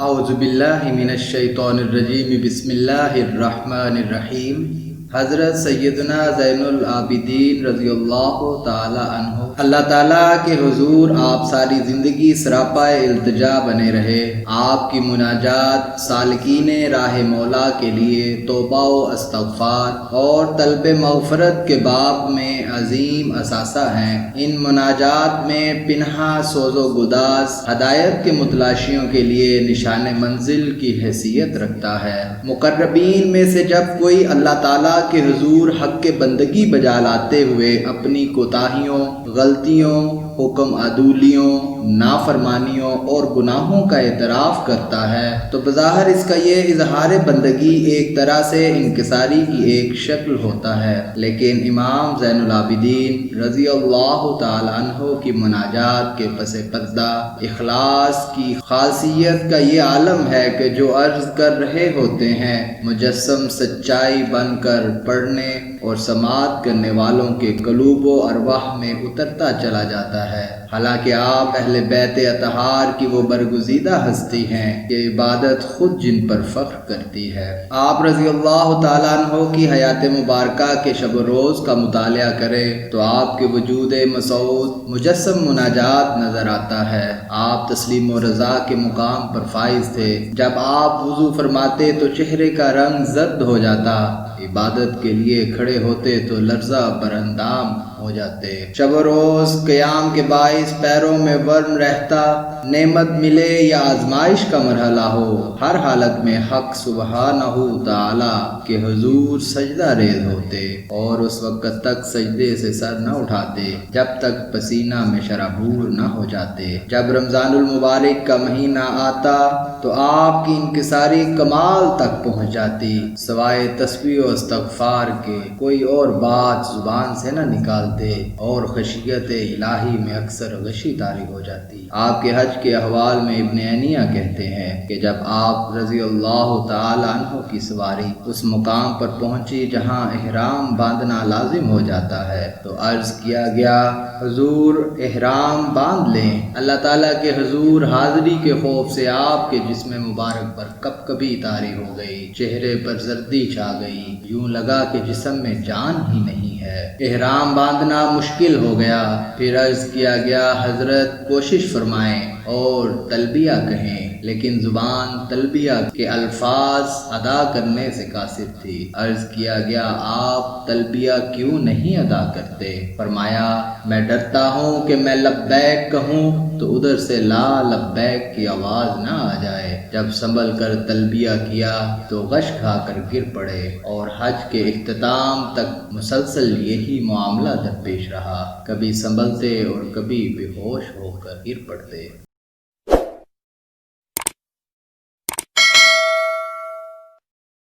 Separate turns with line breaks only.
اعوذ باللہ من الشیطان الرجیم بسم اللہ الرحمن الرحیم۔ حضرت سیدنا زین العابدین رضی اللہ تعالی عنہ، اللہ تعالیٰ کے حضور آپ ساری زندگی سراپا التجا بنے رہے۔ آپ کی مناجات سالکین راہ مولا کے لیے توبہ و استغفار اور طلب مغفرت کے باب میں عظیم اثاثہ ہیں۔ ان مناجات میں پنہا سوز و گداز ہدایت کے متلاشیوں کے لیے نشان منزل کی حیثیت رکھتا ہے۔ مقربین میں سے جب کوئی اللہ تعالیٰ کے حضور حق کے بندگی بجا لاتے ہوئے اپنی کوتاہیوں، غلطیوں، حکم عدولیوں، نافرمانیوں اور گناہوں کا اعتراف کرتا ہے تو بظاہر اس کا یہ اظہار بندگی ایک طرح سے انکساری کی ایک شکل ہوتا ہے، لیکن امام زین العابدین رضی اللہ تعالی عنہ کی مناجات کے پس پردہ اخلاص کی خاصیت کا یہ عالم ہے کہ جو عرض کر رہے ہوتے ہیں مجسم سچائی بن کر پڑھنے اور سماعت کرنے والوں کے قلوب و ارواح میں اترتا چلا جاتا ہے۔ حالانکہ آپ اہل بیت اطہار کی وہ برگزیدہ ہستی ہیں کہ عبادت خود جن پر فخر کرتی ہے۔ آپ رضی اللہ تعالیٰ عنہ کی حیات مبارکہ کے شب و روز کا مطالعہ کرے تو آپ کے وجود مسعود مجسم مناجات نظر آتا ہے۔ آپ تسلیم و رضا کے مقام پر فائز تھے۔ جب آپ وضو فرماتے تو چہرے کا رنگ زرد ہو جاتا، عبادت کے لیے کھڑے ہوتے تو لرزہ بر اندام ہو جاتے۔ شب و روز قیام کے باعث پیروں میں ورم رہتا، نعمت ملے یا آزمائش کا مرحلہ ہو، ہر حالت میں حق سبحانہ تعالی کے حضور سجدہ ریز ہوتے اور اس وقت تک سجدے سے سر نہ اٹھاتے جب تک پسینہ میں شرابور نہ ہو جاتے۔ جب رمضان المبارک کا مہینہ آتا تو آپ کی انکساری کمال تک پہنچ جاتی، سوائے تسبیح و استغفار کے کوئی اور بات زبان سے نہ نکالتے اور خشیت الہی میں اکثر غشی طاری ہو جاتی۔ آپ کے حج کے احوال میں ابن عینیہ کہتے ہیں کہ جب آپ رضی اللہ تعالی عنہ کی سواری اس مقام پر پہنچی جہاں احرام باندھنا لازم ہو جاتا ہے تو عرض کیا گیا حضور احرام باندھ لیں۔ اللہ تعالیٰ کے حضور حاضری کے خوف سے آپ کے جسم مبارک پر کپ کبھی طاری ہو گئی، چہرے پر زردی چھا گئی، یوں لگا کہ جسم میں جان ہی نہیں ہے۔ احرام باندھنا مشکل ہو گیا، پھر عرض کیا گیا حضرت کوشش فرمائیں اور تلبیہ کہیں، لیکن زبان تلبیہ کے الفاظ ادا کرنے سے قاصر تھی۔ عرض کیا گیا آپ تلبیہ کیوں نہیں ادا کرتے؟ فرمایا میں ڈرتا ہوں کہ میں لبیک کہوں تو ادھر سے لا لبیک کی آواز نہ آ جائے۔ جب سنبھل کر تلبیہ کیا تو غش کھا کر گر پڑے اور حج کے اختتام تک مسلسل یہی معاملہ درپیش رہا، کبھی سنبھلتے اور کبھی بے ہوش ہو کر گر پڑتے۔